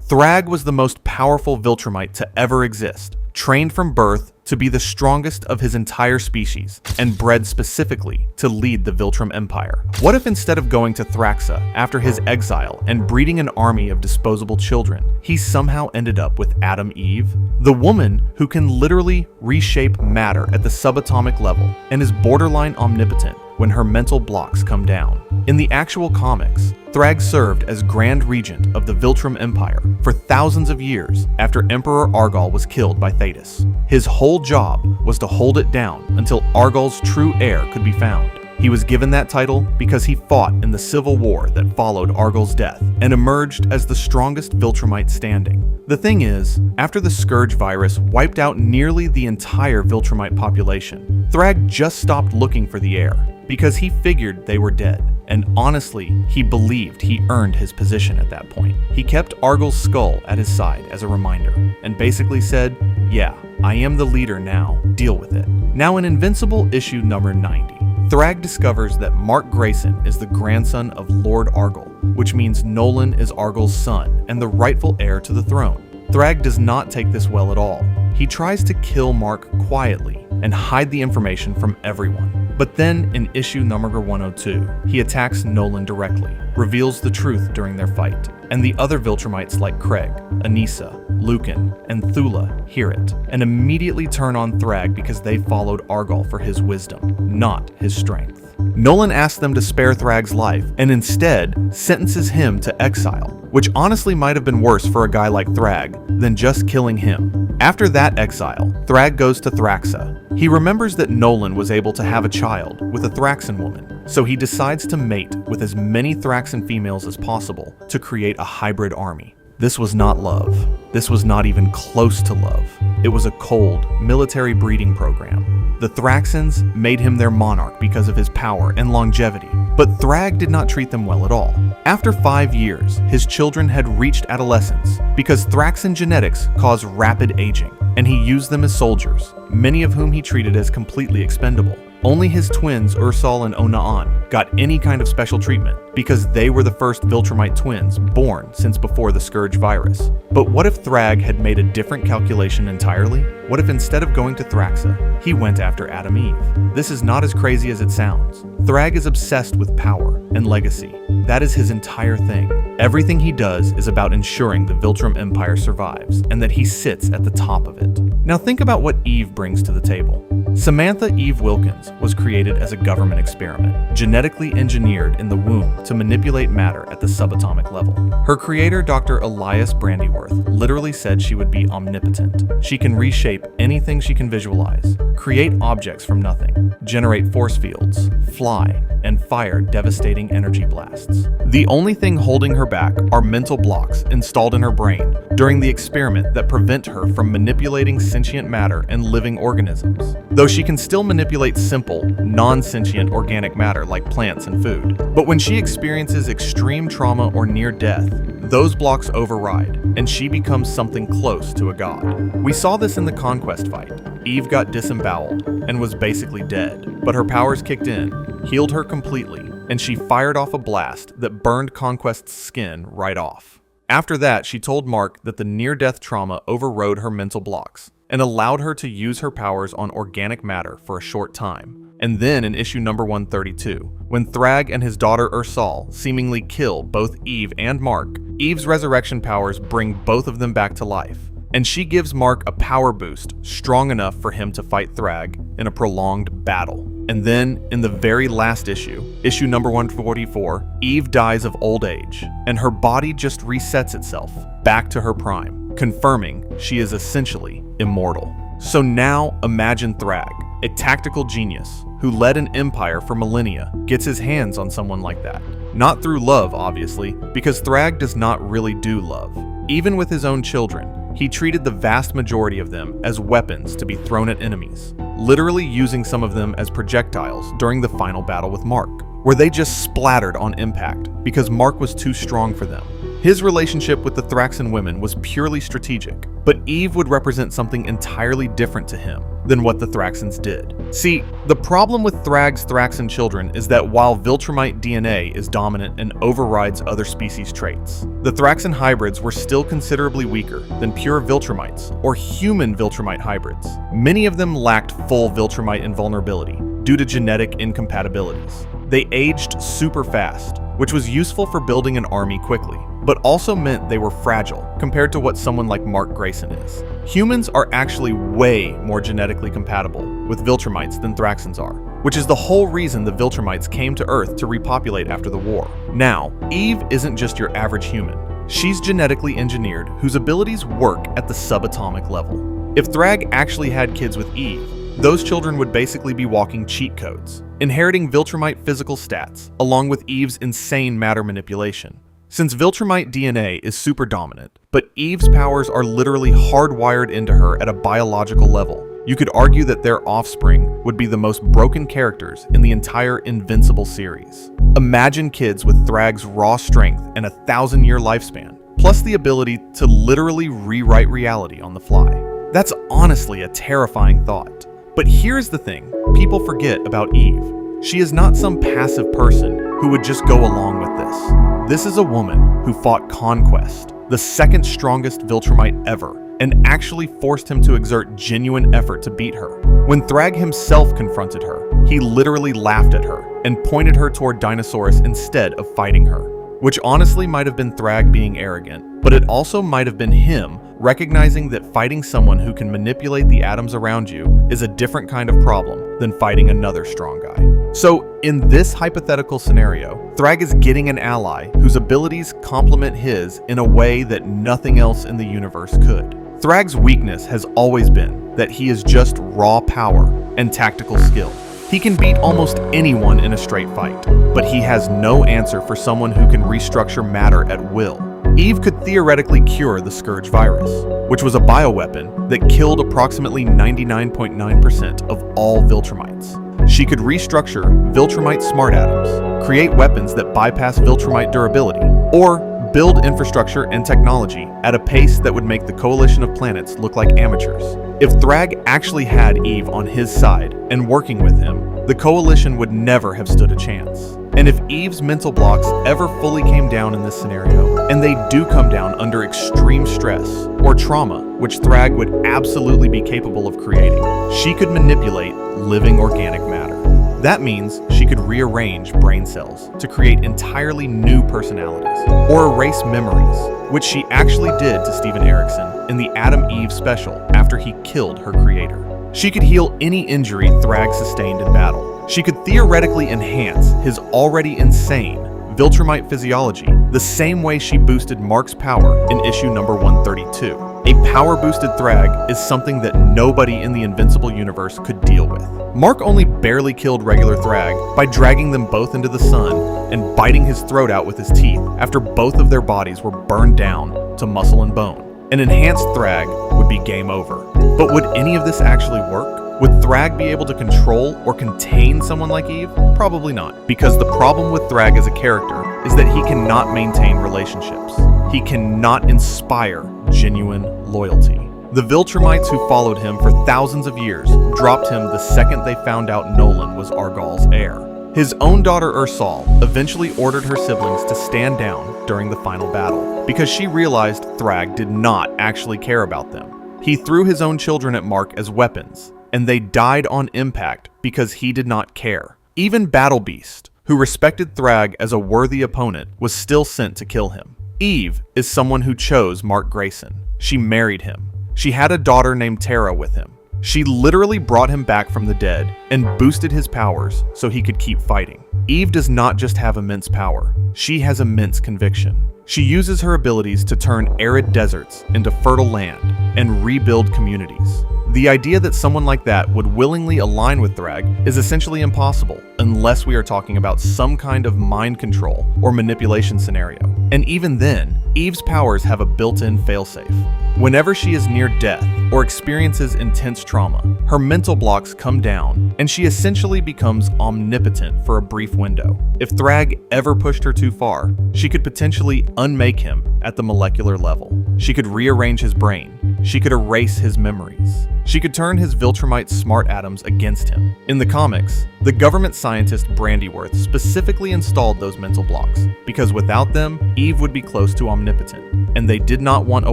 Thragg was the most powerful Viltrumite to ever exist, trained from birth to be the strongest of his entire species, and bred specifically to lead the Viltrum Empire. What if instead of going to Thraxa after his exile and breeding an army of disposable children, he somehow ended up with Adam Eve, the woman who can literally reshape matter at the subatomic level and is borderline omnipotent when her mental blocks come down. In the actual comics, Thragg served as Grand Regent of the Viltrum Empire for thousands of years after Emperor Argal was killed by Thetis. His whole job was to hold it down until Argal's true heir could be found. He was given that title because he fought in the civil war that followed Argal's death and emerged as the strongest Viltrumite standing. The thing is, after the Scourge virus wiped out nearly the entire Viltrumite population, Thragg just stopped looking for the heir because he figured they were dead. And honestly, he believed he earned his position at that point. He kept Argal's skull at his side as a reminder, and basically said, yeah, I am the leader now, deal with it. Now in Invincible issue number 90, Thragg discovers that Mark Grayson is the grandson of Lord Argal, which means Nolan is Argal's son and the rightful heir to the throne. Thragg does not take this well at all. He tries to kill Mark quietly and hide the information from everyone. But then, in issue number 102, he attacks Nolan directly, reveals the truth during their fight, and the other Viltrumites like Craig, Anissa, Lucan, and Thula hear it, and immediately turn on Thragg because they followed Argal for his wisdom, not his strength. Nolan asks them to spare Thragg's life, and instead sentences him to exile, which honestly might have been worse for a guy like Thragg than just killing him. After that exile, Thragg goes to Thraxa. He remembers that Nolan was able to have a child with a Thraxan woman, so he decides to mate with as many Thraxan females as possible to create a hybrid army. This was not love. This was not even close to love. It was a cold, military breeding program. The Thraxans made him their monarch because of his power and longevity, but Thragg did not treat them well at all. After 5 years, his children had reached adolescence because Thraxan genetics cause rapid aging, and he used them as soldiers, many of whom he treated as completely expendable. Only his twins Ursal and Onaan got any kind of special treatment because they were the first Viltrumite twins born since before the Scourge virus. But what if Thragg had made a different calculation entirely? What if instead of going to Thraxa, he went after Adam Eve? This is not as crazy as it sounds. Thragg is obsessed with power and legacy. That is his entire thing. Everything he does is about ensuring the Viltrum Empire survives and that he sits at the top of it. Now think about what Eve brings to the table. Samantha Eve Wilkins was created as a government experiment, genetically engineered in the womb to manipulate matter at the subatomic level. Her creator, Dr. Elias Brandyworth, literally said she would be omnipotent. She can reshape anything she can visualize, create objects from nothing, generate force fields, fly, and fire devastating energy blasts. The only thing holding her back are mental blocks installed in her brain during the experiment that prevent her from manipulating sentient matter and living organisms. Though she can still manipulate simple, non-sentient organic matter like plants and food. But when she experiences extreme trauma or near death, those blocks override, and she becomes something close to a god. We saw this in the Conquest fight. Eve got disemboweled and was basically dead, but her powers kicked in, healed her completely, and she fired off a blast that burned Conquest's skin right off. After that, she told Mark that the near-death trauma overrode her mental blocks and allowed her to use her powers on organic matter for a short time. And then in issue number 132, when Thragg and his daughter Ursal seemingly kill both Eve and Mark, Eve's resurrection powers bring both of them back to life. And she gives Mark a power boost strong enough for him to fight Thragg in a prolonged battle. And then, in the very last issue, issue number 144, Eve dies of old age, and her body just resets itself back to her prime, confirming she is essentially immortal. So now imagine Thragg, a tactical genius who led an empire for millennia, gets his hands on someone like that. Not through love, obviously, because Thragg does not really do love. Even with his own children, he treated the vast majority of them as weapons to be thrown at enemies, literally using some of them as projectiles during the final battle with Mark, where they just splattered on impact because Mark was too strong for them. His relationship with the Thraxan women was purely strategic, but Eve would represent something entirely different to him, than what the Thraxans did. See, the problem with Thragg's Thraxan children is that while Viltrumite DNA is dominant and overrides other species' traits, the Thraxan hybrids were still considerably weaker than pure Viltrumites or human Viltrumite hybrids. Many of them lacked full Viltrumite invulnerability due to genetic incompatibilities. They aged super fast, which was useful for building an army quickly, but also meant they were fragile compared to what someone like Mark Grayson is. Humans are actually way more genetically compatible with Viltrumites than Thraxans are, which is the whole reason the Viltrumites came to Earth to repopulate after the war. Now, Eve isn't just your average human. She's genetically engineered whose abilities work at the subatomic level. If Thragg actually had kids with Eve, those children would basically be walking cheat codes, inheriting Viltrumite physical stats, along with Eve's insane matter manipulation. Since Viltrumite DNA is super dominant, but Eve's powers are literally hardwired into her at a biological level, you could argue that their offspring would be the most broken characters in the entire Invincible series. Imagine kids with Thragg's raw strength and a 1,000-year lifespan, plus the ability to literally rewrite reality on the fly. That's honestly a terrifying thought. But here's the thing people forget about Eve. She is not some passive person who would just go along with this. This is a woman who fought Conquest, the second strongest Viltrumite ever, and actually forced him to exert genuine effort to beat her. When Thragg himself confronted her, he literally laughed at her and pointed her toward Dinosaurus instead of fighting her, which honestly might have been Thragg being arrogant, but it also might have been him recognizing that fighting someone who can manipulate the atoms around you is a different kind of problem than fighting another strong guy. So, in this hypothetical scenario, Thragg is getting an ally whose abilities complement his in a way that nothing else in the universe could. Thragg's weakness has always been that he is just raw power and tactical skill. He can beat almost anyone in a straight fight, but he has no answer for someone who can restructure matter at will. Eve could theoretically cure the Scourge virus, which was a bioweapon that killed approximately 99.9% of all Viltrumites. She could restructure Viltrumite smart atoms, create weapons that bypass Viltrumite durability, or build infrastructure and technology at a pace that would make the coalition of planets look like amateurs. If Thragg actually had Eve on his side and working with him, the coalition would never have stood a chance. And if Eve's mental blocks ever fully came down in this scenario, and they do come down under extreme stress or trauma, which Thragg would absolutely be capable of creating, she could manipulate living organic matter. That means she could rearrange brain cells to create entirely new personalities, or erase memories, which she actually did to Steven Erikson in the Adam Eve special after he killed her creator. She could heal any injury Thragg sustained in battle. She could theoretically enhance his already insane Viltrumite physiology the same way she boosted Mark's power in issue number 132. A power-boosted Thragg is something that nobody in the Invincible universe could deal with. Mark only barely killed regular Thragg by dragging them both into the sun and biting his throat out with his teeth after both of their bodies were burned down to muscle and bone. An enhanced Thragg would be game over. But would any of this actually work? Would Thragg be able to control or contain someone like Eve? Probably not, because the problem with Thragg as a character is that he cannot maintain relationships. He cannot inspire genuine loyalty. The Viltrumites who followed him for thousands of years dropped him the second they found out Nolan was Argal's heir. His own daughter Ursal eventually ordered her siblings to stand down during the final battle, because she realized Thragg did not actually care about them. He threw his own children at Mark as weapons, and they died on impact because he did not care. Even Battle Beast, who respected Thragg as a worthy opponent, was still sent to kill him. Eve is someone who chose Mark Grayson. She married him. She had a daughter named Tara with him. She literally brought him back from the dead and boosted his powers so he could keep fighting. Eve does not just have immense power, she has immense conviction. She uses her abilities to turn arid deserts into fertile land and rebuild communities. The idea that someone like that would willingly align with Thragg is essentially impossible unless we are talking about some kind of mind control or manipulation scenario. And even then, Eve's powers have a built-in failsafe. Whenever she is near death or experiences intense trauma, her mental blocks come down and she essentially becomes omnipotent for a brief window. If Thragg ever pushed her too far, she could potentially unmake him at the molecular level. She could rearrange his brain, She could erase his memories. She could turn his Viltrumite smart atoms against him. In the comics, the government scientist Brandyworth specifically installed those mental blocks, because without them, Eve would be close to omnipotent, and they did not want a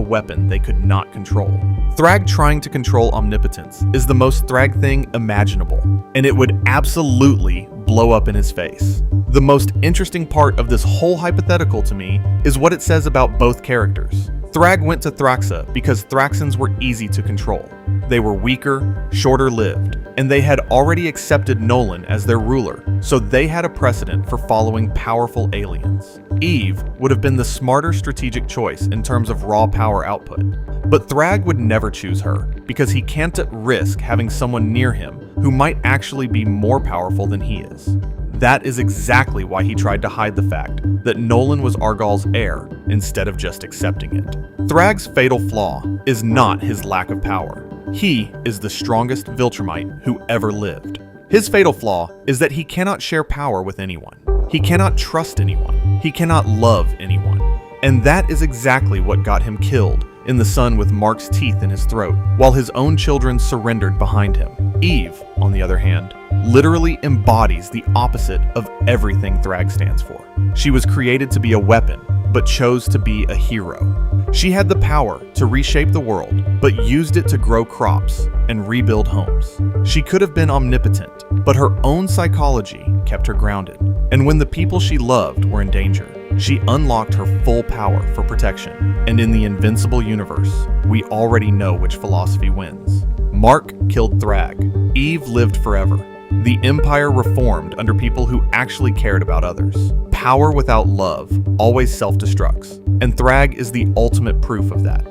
weapon they could not control. Thragg trying to control omnipotence is the most Thragg thing imaginable, and it would absolutely blow up in his face. The most interesting part of this whole hypothetical to me is what it says about both characters. Thragg went to Thraxa because Thraxans were easy to control. They were weaker, shorter lived, and they had already accepted Nolan as their ruler, so they had a precedent for following powerful aliens. Eve would have been the smarter strategic choice in terms of raw power output, but Thragg would never choose her because he can't risk having someone near him who might actually be more powerful than he is. That is exactly why he tried to hide the fact that Nolan was Argal's heir instead of just accepting it. Thragg's fatal flaw is not his lack of power. He is the strongest Viltrumite who ever lived. His fatal flaw is that he cannot share power with anyone. He cannot trust anyone. He cannot love anyone. And that is exactly what got him killed in the sun with Mark's teeth in his throat, while his own children surrendered behind him. Eve, on the other hand, literally embodies the opposite of everything Thragg stands for. She was created to be a weapon, but chose to be a hero. She had the power to reshape the world, but used it to grow crops and rebuild homes. She could have been omnipotent, but her own psychology kept her grounded. And when the people she loved were in danger, she unlocked her full power for protection. And in the invincible universe, we already know which philosophy wins. Mark killed Thragg. Eve lived forever. The Empire reformed under people who actually cared about others. Power without love always self-destructs, and Thragg is the ultimate proof of that.